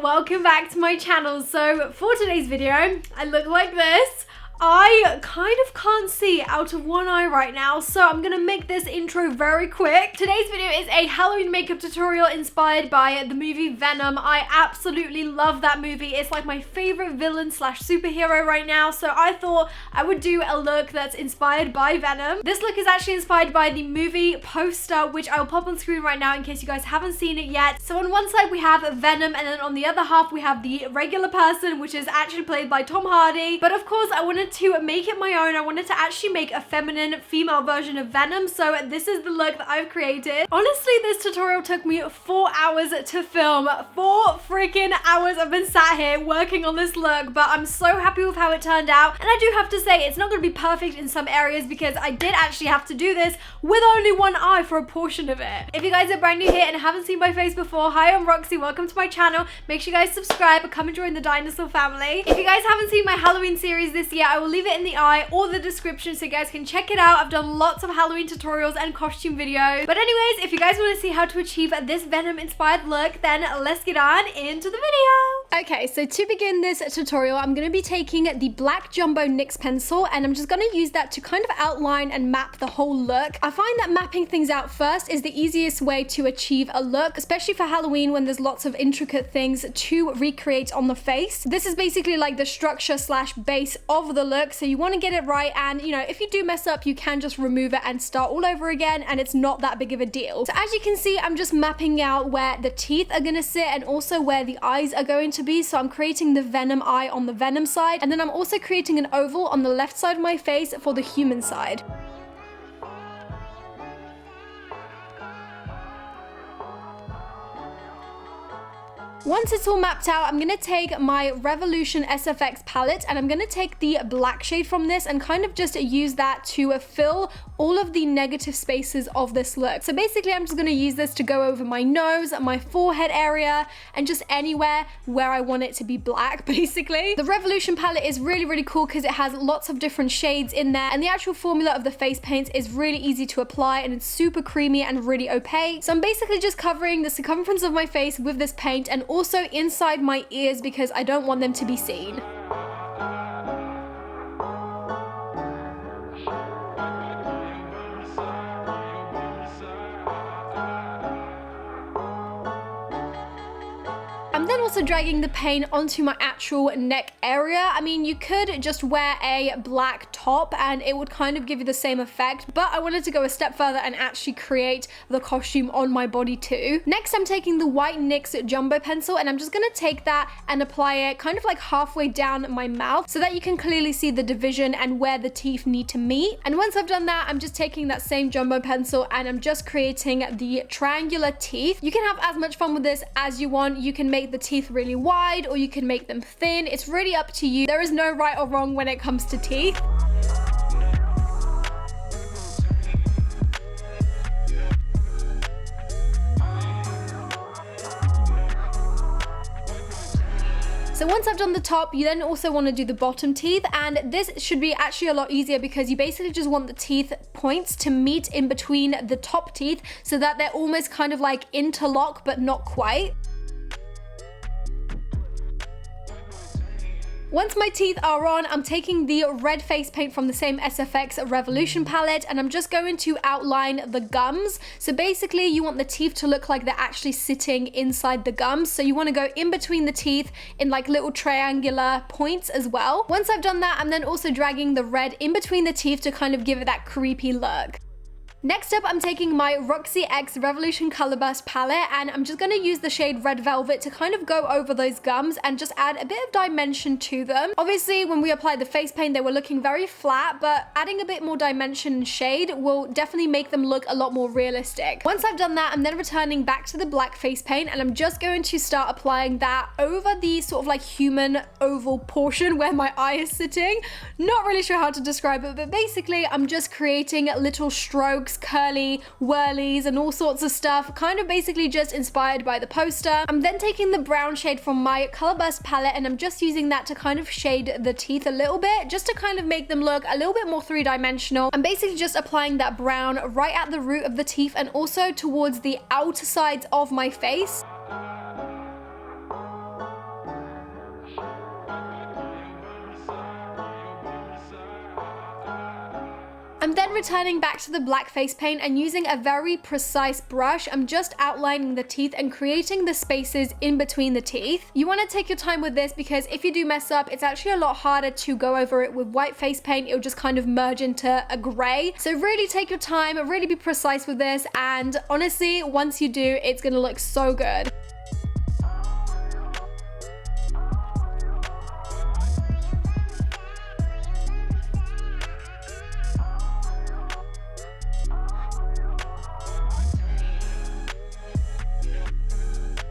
welcome back to my channel. So for today's video, I look like this. I kind of can't see out of one eye right now, so I'm gonna make this intro very quick. Today's video is a Halloween makeup tutorial inspired by the movie Venom. I absolutely love that movie. It's like my favorite villain slash superhero right now, so I thought I would do a look that's inspired by Venom. This look is actually inspired by the movie poster, which I'll pop on screen right now in case you guys haven't seen it yet. So on one side we have Venom, and then on the other half we have the regular person, which is actually played by Tom Hardy. But of course I wanted to make it my own. I wanted to actually make a feminine female version of Venom, so this is the look that I've created. Honestly, this tutorial took me 4 hours to film. 4 freaking hours I've been sat here working on this look, but I'm so happy with how it turned out. And I do have to say, it's not going to be perfect in some areas because I did actually have to do this with only one eye for a portion of it. If you guys are brand new here and haven't seen my face before, hi, I'm Roxy, welcome to my channel. Make sure you guys subscribe and come and join the dinosaur family. If you guys haven't seen my Halloween series this year, I will leave it in the eye or the description so you guys can check it out. I've done lots of Halloween tutorials and costume videos. But anyways, if you guys want to see how to achieve this Venom inspired look, then let's get on into the video. Okay, so to begin this tutorial, I'm going to be taking the black jumbo NYX pencil and I'm just going to use that to kind of outline and map the whole look. I find that mapping things out first is the easiest way to achieve a look, especially for Halloween when there's lots of intricate things to recreate on the face. This is basically like the structure slash base of the look, so you want to get it right, and you know, if you do mess up, you can just remove it and start all over again, and it's not that big of a deal. So as you can see, I'm just mapping out where the teeth are going to sit and also where the eyes are going to be. So I'm creating the Venom eye on the Venom side, and then I'm also creating an oval on the left side of my face for the human side. Once it's all mapped out, I'm going to take my Revolution SFX palette and I'm going to take the black shade from this and kind of just use that to fill all of the negative spaces of this look. So basically I'm just going to use this to go over my nose, my forehead area, and just anywhere where I want it to be black, basically. The Revolution palette is really cool because it has lots of different shades in there, and the actual formula of the face paints is really easy to apply and it's super creamy and really opaque. So I'm basically just covering the circumference of my face with this paint and also inside my ears because I don't want them to be seen. I'm then also dragging the paint onto my actual neck area. I mean, you could just wear a black top and it would kind of give you the same effect, but I wanted to go a step further and actually create the costume on my body too. Next, I'm taking the white NYX jumbo pencil and I'm just gonna take that and apply it kind of like halfway down my mouth so that you can clearly see the division and where the teeth need to meet. And once I've done that, I'm just taking that same jumbo pencil and I'm just creating the triangular teeth. You can have as much fun with this as you want. You can make the teeth really wide or you can make them thin. It's really up to you. There is no right or wrong when it comes to teeth. So once I've done the top, you then also want to do the bottom teeth, and this should be actually a lot easier because you basically just want the teeth points to meet in between the top teeth so that they're almost kind of like interlock but not quite. Once my teeth are on, I'm taking the red face paint from the same SFX Revolution palette and I'm just going to outline the gums. So basically you want the teeth to look like they're actually sitting inside the gums. So you want to go in between the teeth in like little triangular points as well. Once I've done that, I'm then also dragging the red in between the teeth to kind of give it that creepy look. Next up, I'm taking my Roxy X Revolution Colorburst palette and I'm just going to use the shade Red Velvet to kind of go over those gums and just add a bit of dimension to them. Obviously, when we applied the face paint, they were looking very flat, but adding a bit more dimension and shade will definitely make them look a lot more realistic. Once I've done that, I'm then returning back to the black face paint and I'm just going to start applying that over the sort of like human oval portion where my eye is sitting. Not really sure how to describe it, but basically I'm just creating little strokes looks, curly whirlies and all sorts of stuff, kind of basically just inspired by the poster. I'm then taking the brown shade from my Colorburst palette and I'm just using that to kind of shade the teeth a little bit, just to kind of make them look a little bit more three-dimensional. I'm basically just applying that brown right at the root of the teeth and also towards the outer sides of my face. I'm then returning back to the black face paint and using a very precise brush, I'm just outlining the teeth and creating the spaces in between the teeth. You want to take your time with this because if you do mess up, it's actually a lot harder to go over it with white face paint. It'll just kind of merge into a gray. So really take your time, really be precise with this, and honestly, once you do, it's gonna look so good.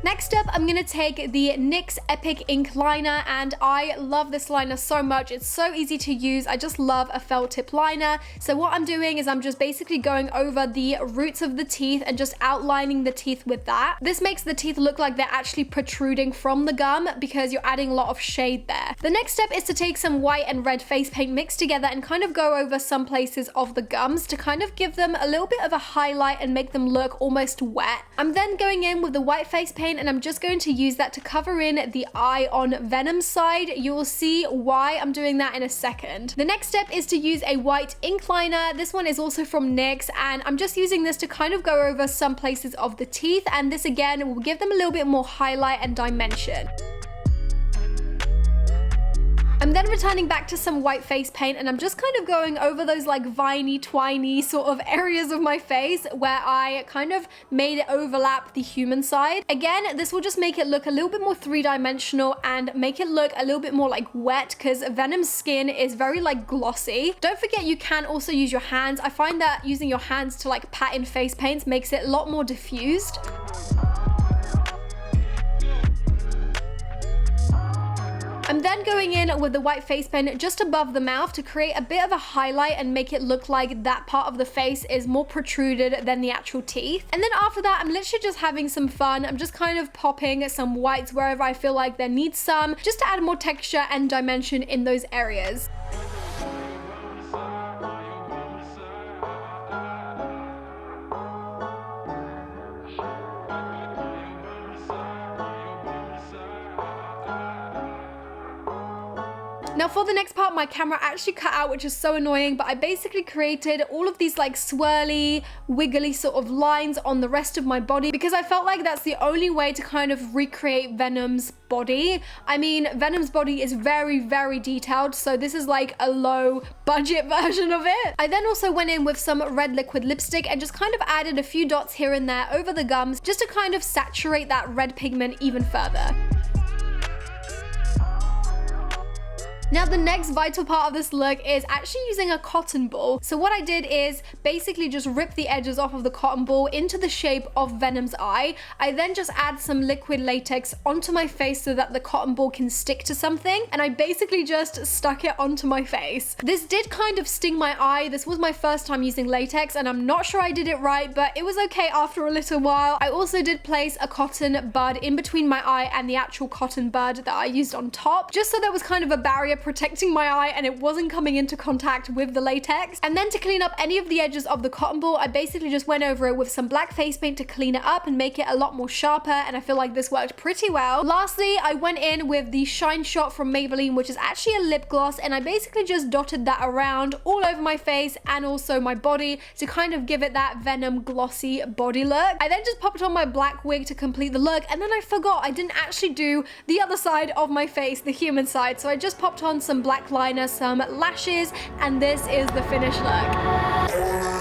Next up, I'm gonna take the NYX Epic Ink Liner, and I love this liner so much. It's so easy to use. I just love a felt tip liner. So what I'm doing is I'm just basically going over the roots of the teeth and just outlining the teeth with that. This makes the teeth look like they're actually protruding from the gum because you're adding a lot of shade there. The next step is to take some white and red face paint mixed together and kind of go over some places of the gums to kind of give them a little bit of a highlight and make them look almost wet. I'm then going in with the white face paint and I'm just going to use that to cover in the eye on Venom's side. You will see why I'm doing that in a second. The next step is to use a white ink liner. This one is also from NYX, and I'm just using this to kind of go over some places of the teeth, and this again will give them a little bit more highlight and dimension. I'm then returning back to some white face paint and I'm just kind of going over those like viney, twiny sort of areas of my face where I kind of made it overlap the human side. Again, this will just make it look a little bit more three-dimensional and make it look a little bit more like wet because Venom's skin is very like glossy. Don't forget you can also use your hands. I find that using your hands to like pat in face paints makes it a lot more diffused. I'm then going in with the white face paint just above the mouth to create a bit of a highlight and make it look like that part of the face is more protruded than the actual teeth. And then after that, I'm literally just having some fun. I'm just kind of popping some whites wherever I feel like there needs some, just to add more texture and dimension in those areas. Now for the next part, my camera actually cut out, which is so annoying, but I basically created all of these like swirly, wiggly sort of lines on the rest of my body because I felt like that's the only way to kind of recreate Venom's body. I mean, Venom's body is very, very detailed, so this is like a low budget version of it. I then also went in with some red liquid lipstick and just kind of added a few dots here and there over the gums just to kind of saturate that red pigment even further. Now the next vital part of this look is actually using a cotton ball. So what I did is basically just rip the edges off of the cotton ball into the shape of Venom's eye. I then just add some liquid latex onto my face so that the cotton ball can stick to something, and I basically just stuck it onto my face. This did kind of sting my eye. This was my first time using latex and I'm not sure I did it right, but it was okay after a little while. I also did place a cotton bud in between my eye and the actual cotton bud that I used on top, just so there was kind of a barrier protecting my eye and it wasn't coming into contact with the latex. And then to clean up any of the edges of the cotton ball, I basically just went over it with some black face paint to clean it up and make it a lot more sharper, and I feel like this worked pretty well. Lastly, I went in with the Shine Shot from Maybelline, which is actually a lip gloss, and I basically just dotted that around all over my face and also my body to kind of give it that Venom glossy body look. I then just popped on my black wig to complete the look, and then I forgot I didn't actually do the other side of my face, the human side, so I just popped on some black liner, some lashes, and this is the finished look.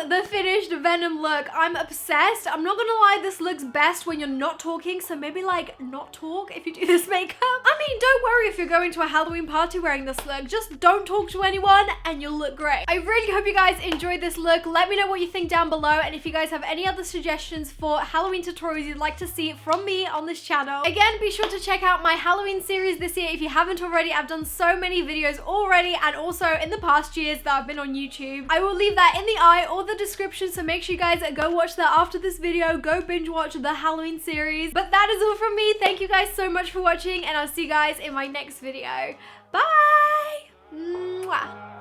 The finished Venom look. I'm obsessed. I'm not gonna lie, this looks best when you're not talking, so maybe like not talk if you do this makeup. I mean, don't worry if you're going to a Halloween party wearing this look, just don't talk to anyone and you'll look great. I really hope you guys enjoyed this look. Let me know what you think down below, and if you guys have any other suggestions for Halloween tutorials you'd like to see from me on this channel. Again, be sure to check out my Halloween series this year if you haven't already. I've done so many videos already, and also in the past years that I've been on YouTube. I will leave that in the eye or the the description, so make sure you guys go watch that after this video. Go binge watch the Halloween series. But that is all from me. Thank you guys so much for watching, and I'll see you guys in my next video. Bye! Mwah.